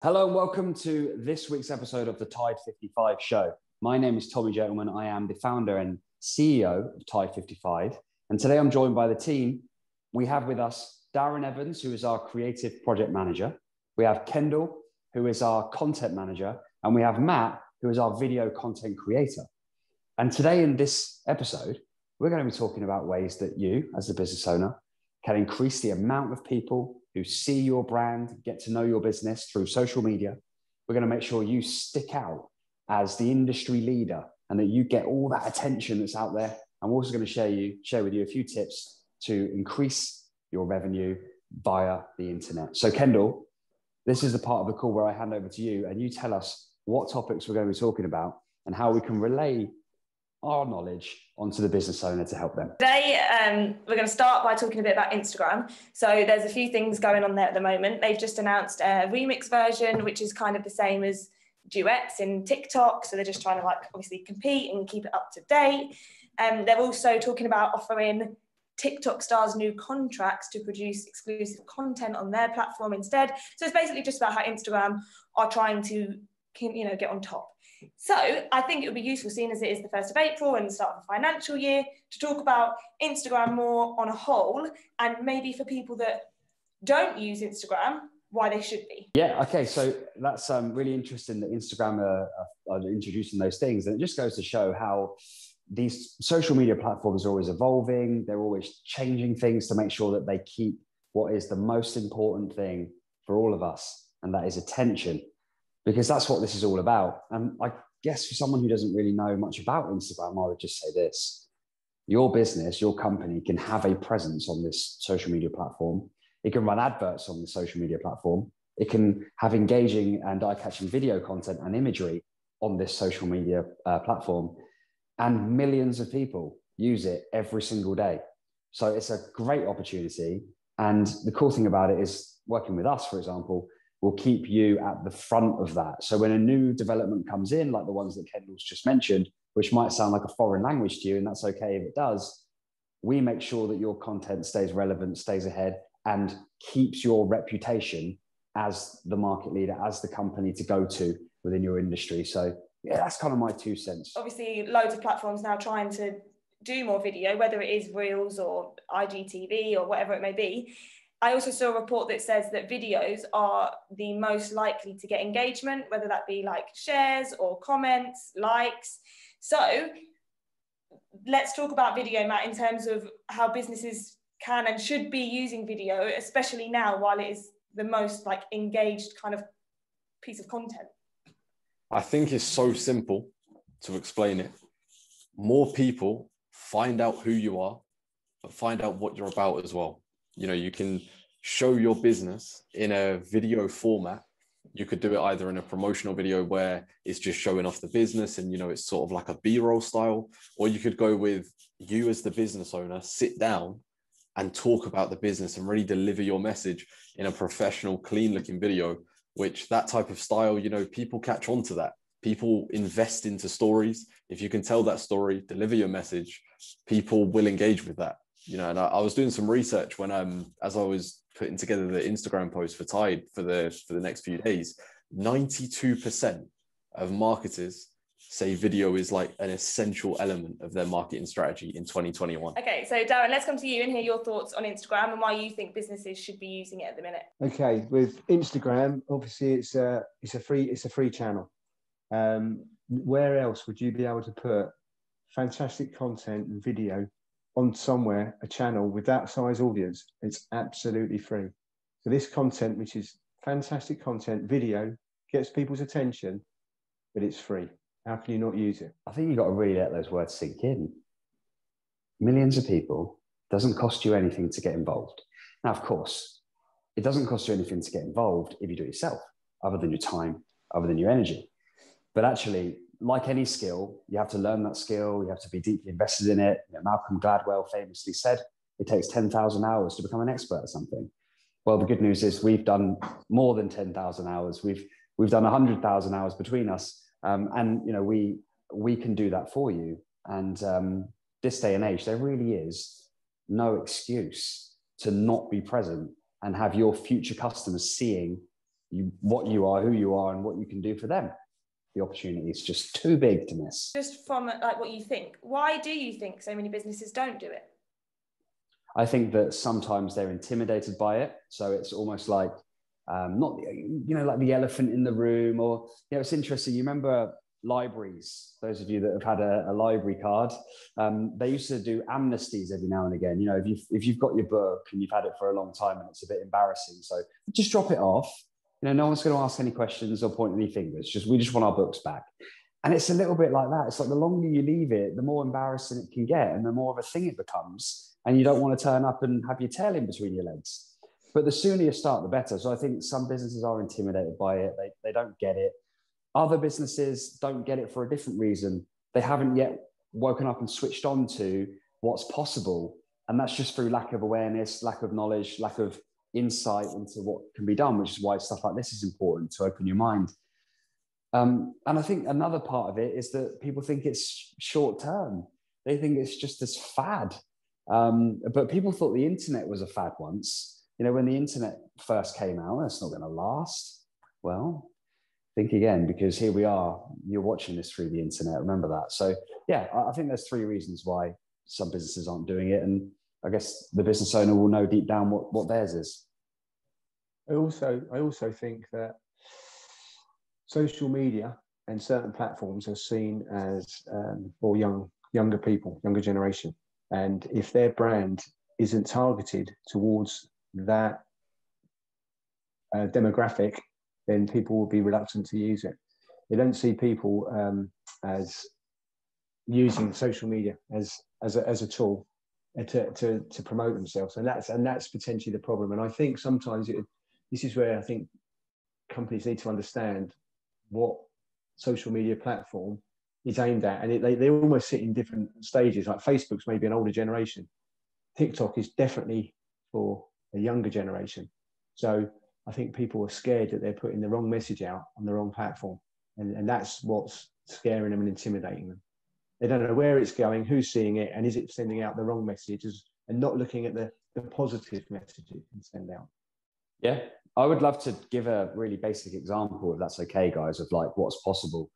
Hello and welcome to this week's episode of the Tide55 show. My name is Tommy Gentleman. I am the founder and CEO of Tide55. And today I'm joined by the team. We have with us Darren Evans, who is our creative project manager. We have Kendall, who is our content manager. And we have Matt, who is our video content creator. And today in this episode, we're going to be talking about ways that you, as a business owner, can increase the amount of people who see your brand, get to know your business through social media. We're going to make sure you stick out as the industry leader and that you get all that attention that's out there. And we're also going to share with you a few tips to increase your revenue via the internet. So Kendall, this is the part of the call where I hand over to you and you tell us what topics we're going to be talking about and how we can relay our knowledge onto the business owner to help them. Today, we're going to start by talking a bit about Instagram. So there's a few things going on there at the moment. They've just announced a remix version, which is kind of the same as duets in TikTok. So they're just trying to obviously compete and keep it up to date. They're also talking about offering TikTok stars new contracts to produce exclusive content on their platform instead. So it's basically just about how Instagram are trying to, get on top. So I think it would be useful, seeing as it is the 1st of April and the start of the financial year, to talk about Instagram more on a whole, and maybe for people that don't use Instagram, why they should be. Yeah, okay, so that's really interesting that Instagram are introducing those things. And it just goes to show how these social media platforms are always evolving. They're always changing things to make sure that they keep what is the most important thing for all of us, and that is attention. Because that's what this is all about. And I guess for someone who doesn't really know much about Instagram, I would just say this: your business, your company can have a presence on this social media platform. It can run adverts on the social media platform. It can have engaging and eye-catching video content and imagery on this social media platform. And millions of people use it every single day. So it's a great opportunity. And the cool thing about it is, working with us, for example, will keep you at the front of that. So when a new development comes in, like the ones that Kendall's just mentioned, which might sound like a foreign language to you, and that's okay if it does, we make sure that your content stays relevant, stays ahead, and keeps your reputation as the market leader, as the company to go to within your industry. So yeah, that's kind of my 2 cents. Obviously, loads of platforms now trying to do more video, whether it is Reels or IGTV or whatever it may be. I also saw a report that says that videos are the most likely to get engagement, whether that be like shares or comments, likes. So let's talk about video, Matt, in terms of how businesses can and should be using video, especially now while it is the most engaged kind of piece of content. I think it's so simple to explain it. More people find out who you are, but find out what you're about as well. You can show your business in a video format. You could do it either in a promotional video where it's just showing off the business and, it's sort of like a B-roll style, or you could go with you as the business owner, sit down and talk about the business and really deliver your message in a professional, clean looking video, which that type of style, people catch on to that. People invest into stories. If you can tell that story, deliver your message, people will engage with that. And I was doing some research when as I was putting together the Instagram post for Tide for the next few days. 92% of marketers say video is like an essential element of their marketing strategy in 2021. Okay, so Darren, let's come to you and hear your thoughts on Instagram and why you think businesses should be using it at the minute. Okay, with Instagram, obviously it's a free channel. Where else would you be able to put fantastic content and video on somewhere, a channel with that size audience? It's absolutely free. So this content, which is fantastic content, video, gets people's attention, but it's free. How can you not use it? I think you've got to really let those words sink in. Millions of people, doesn't cost you anything to get involved. Now, of course, it doesn't cost you anything to get involved if you do it yourself, other than your time, other than your energy. But actually, like any skill, you have to learn that skill. You have to be deeply invested in it. Malcolm Gladwell famously said, it takes 10,000 hours to become an expert at something. Well, the good news is we've done more than 10,000 hours. We've done 100,000 hours between us. And we can do that for you. And this day and age, there really is no excuse to not be present and have your future customers seeing what you are, who you are, and what you can do for them. The opportunity is just too big to miss. Just from like what you think, why do you think so many businesses don't do it? I think that sometimes they're intimidated by it. So it's almost like not, like the elephant in the room, or, it's interesting. You remember libraries, those of you that have had a library card, they used to do amnesties every now and again. If you've got your book and you've had it for a long time and it's a bit embarrassing, so just drop it off. No one's going to ask any questions or point any fingers. We just want our books back. And it's a little bit like that. It's like the longer you leave it, the more embarrassing it can get, and the more of a thing it becomes. And you don't want to turn up and have your tail in between your legs. But the sooner you start, the better. So I think some businesses are intimidated by it. They don't get it. Other businesses don't get it for a different reason. They haven't yet woken up and switched on to what's possible. And that's just through lack of awareness, lack of knowledge, lack of insight into what can be done, which is why stuff like this is important, to open your mind. And I think another part of it is that people think it's short term. They think it's just this fad. But people thought the internet was a fad once. When the internet first came out, it's not going to last. Well, think again, because here we are. You're watching this through the internet. Remember that. So yeah, I think there's 3 reasons why some businesses aren't doing it. And I guess the business owner will know deep down what theirs is. I also think that social media and certain platforms are seen as for younger people, younger generation. And if their brand isn't targeted towards that demographic, then people will be reluctant to use it. They don't see people as using social media as a tool to promote themselves, and that's potentially the problem. And I think sometimes this is where I think companies need to understand what social media platform is aimed at, and they almost sit in different stages. Like Facebook's maybe an older generation, TikTok is definitely for a younger generation. So I think people are scared that they're putting the wrong message out on the wrong platform, and that's what's scaring them and intimidating them. They don't know where it's going, who's seeing it, and is it sending out the wrong messages, and not looking at the positive message it can send out. Yeah, I would love to give a really basic example, if that's okay, guys, of like what's possible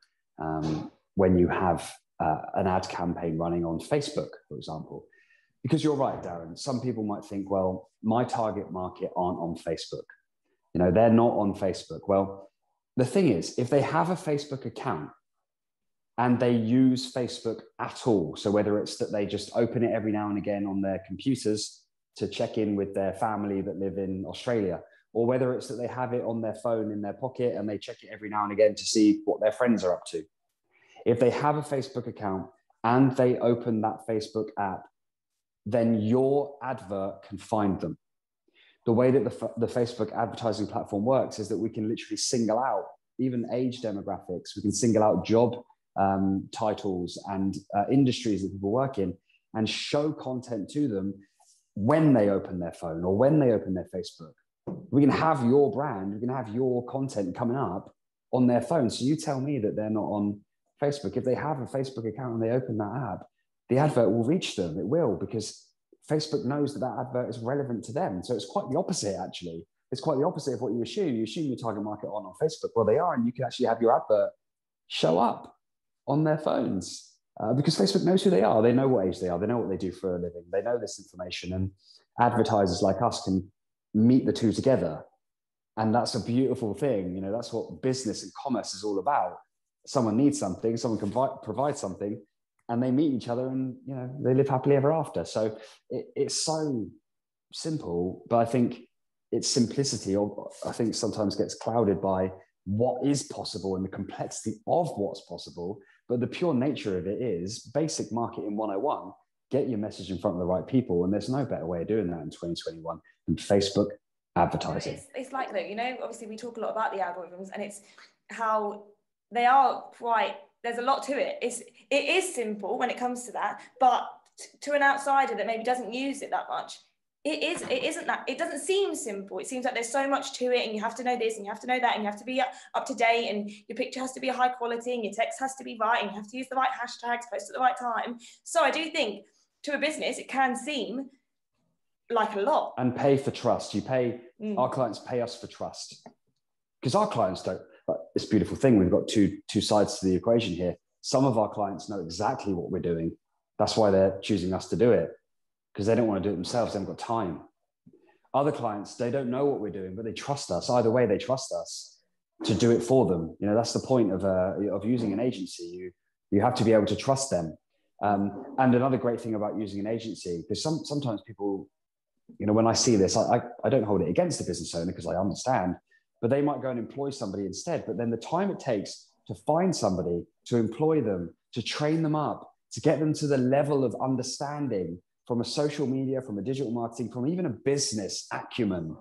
when you have an ad campaign running on Facebook, for example. Because you're right, Darren, some people might think, well, my target market aren't on Facebook. They're not on Facebook. Well, the thing is, if they have a Facebook account and they use Facebook at all, so whether it's that they just open it every now and again on their computers to check in with their family that live in Australia, or whether it's that they have it on their phone in their pocket and they check it every now and again to see what their friends are up to. If they have a Facebook account and they open that Facebook app, then your advert can find them. The way that the Facebook advertising platform works is that we can literally single out even age demographics. We can single out job titles and industries that people work in, and show content to them when they open their phone or when they open their Facebook. We can have your brand, we can have your content coming up on their phone. So you tell me that they're not on Facebook. If they have a Facebook account and they open that app, the advert will reach them. It will, because Facebook knows that advert is relevant to them. So it's quite the opposite, actually. It's quite the opposite of what you assume. You assume your target market aren't on Facebook. Well, they are, and you can actually have your advert show up on their phones because Facebook knows who they are. They know what age they are. They know what they do for a living. They know this information, and advertisers like us can meet the two together. And that's a beautiful thing. That's what business and commerce is all about. Someone needs something, someone can provide something, and they meet each other, and they live happily ever after. So it's so simple, but I think its simplicity, I think, sometimes gets clouded by what is possible and the complexity of what's possible. But the pure nature of it is basic marketing 101. Get your message in front of the right people, and there's no better way of doing that in 2021 than Facebook advertising. It's like that, obviously we talk a lot about the algorithms, and it's how they are quite. There's a lot to it. It is simple when it comes to that, but to an outsider that maybe doesn't use it that much, it isn't that. It doesn't seem simple. It seems like there's so much to it, and you have to know this, and you have to know that, and you have to be up to date, and your picture has to be high quality, and your text has to be right, and you have to use the right hashtags, post at the right time. So I do think, to a business, it can seem like a lot. And pay for trust. Our clients pay us for trust. because our clients don't, but this beautiful thing, we've got two sides to the equation here. Some of our clients know exactly what we're doing. That's why they're choosing us to do it, because they don't want to do it themselves. They haven't got time. Other clients, they don't know what we're doing, but they trust us. Either way, they trust us to do it for them. You know, that's the point of using an agency. You have to be able to trust them. And another great thing about using an agency, because sometimes people, you know, when I see this, I don't hold it against the business owner because I understand, but they might go and employ somebody instead. But then the time it takes to find somebody, to employ them, to train them up, to get them to the level of understanding from a social media, from a digital marketing, from even a business acumen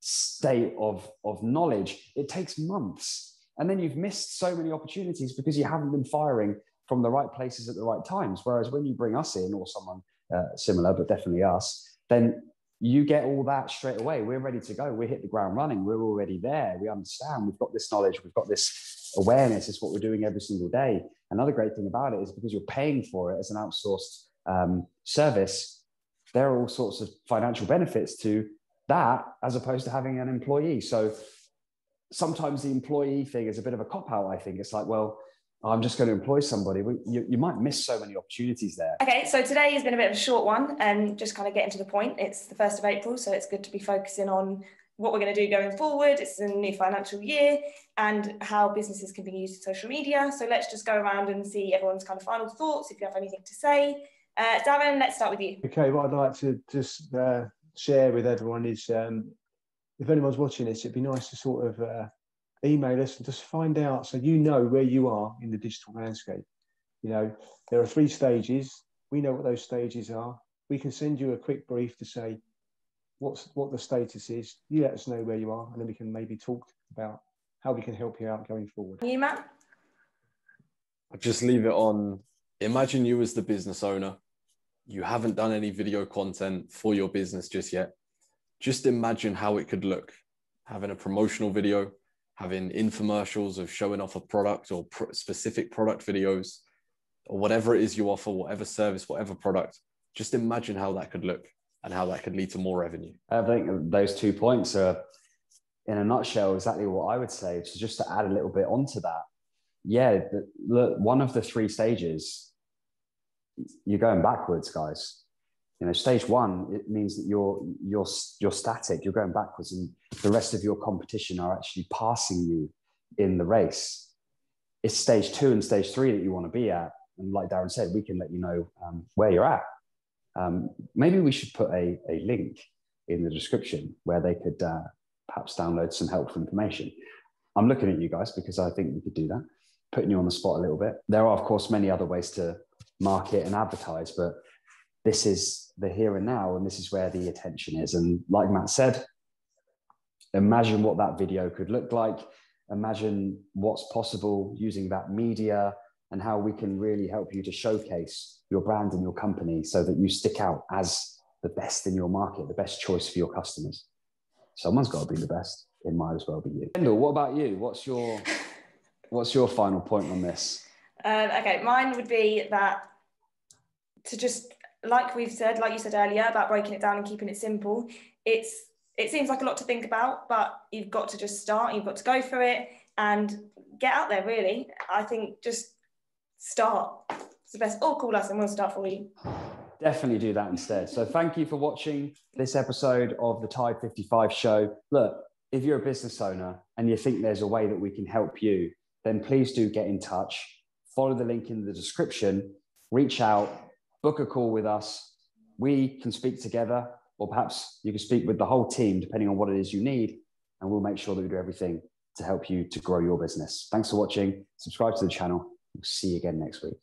state of knowledge, it takes months. And then you've missed so many opportunities because you haven't been firing from the right places at the right times. Whereas when you bring us in, or someone similar, but definitely us, then you get all that straight away. We're ready to go. We hit the ground running. We're already there. We understand. We've got this knowledge. We've got this awareness. It's what we're doing every single day. Another great thing about it is because you're paying for it as an outsourced service, there are all sorts of financial benefits to that as opposed to having an employee. So sometimes the employee thing is a bit of a cop-out, I think. It's like, well, I'm just going to employ somebody. You might miss so many opportunities there. Okay, so today has been a bit of a short one and just kind of getting to the point. It's the 1st of April, so it's good to be focusing on what we're going to do going forward. It's a new financial year and how businesses can be used in social media. So let's just go around and see everyone's kind of final thoughts, if you have anything to say. Darren, let's start with you. Okay, what I'd like to just share with everyone is if anyone's watching this, it'd be nice to sort of email us and just find out, so you know where you are in the digital landscape. You know, there are 3 stages. We know what those stages are. We can send you a quick brief to say what the status is. You let us know where you are, and then we can maybe talk about how we can help you out going forward. You, Matt? I'll just leave it on. Imagine you as the business owner. You haven't done any video content for your business just yet. Just imagine how it could look. Having a promotional video, having infomercials of showing off a product or specific product videos, or whatever it is you offer, whatever service, whatever product. Just imagine how that could look and how that could lead to more revenue. I think those 2 points are, in a nutshell, exactly what I would say. So just to add a little bit onto that, yeah, look, one of the 3 stages, you're going backwards, guys. You know, stage 1, it means that you're static, you're going backwards, and the rest of your competition are actually passing you in the race. It's stage 2 and stage 3 that you want to be at. And like Darren said, we can let you know where you're at. Maybe we should put a link in the description where they could perhaps download some helpful information. I'm looking at you guys because I think we could do that, putting you on the spot a little bit. There are, of course, many other ways to market and advertise, but this is the here and now, and this is where the attention is. And like Matt said, imagine what that video could look like. Imagine what's possible using that media and how we can really help you to showcase your brand and your company so that you stick out as the best in your market, the best choice for your customers. Someone's got to be the best. It might as well be you. Kendall, what about you? What's your final point on this? Okay, mine would be that to just, like we've said, like you said earlier, about breaking it down and keeping it simple. It seems like a lot to think about, but you've got to just start. You've got to go for it and get out there, really. I think just start. It's the best. Or call us and we'll start for you. Definitely do that instead. So thank you for watching this episode of the Tide55 show. Look, if you're a business owner and you think there's a way that we can help you, then please do get in touch. Follow the link in the description, reach out, book a call with us. We can speak together, or perhaps you can speak with the whole team, depending on what it is you need, and we'll make sure that we do everything to help you to grow your business. Thanks for watching. Subscribe to the channel. We'll see you again next week.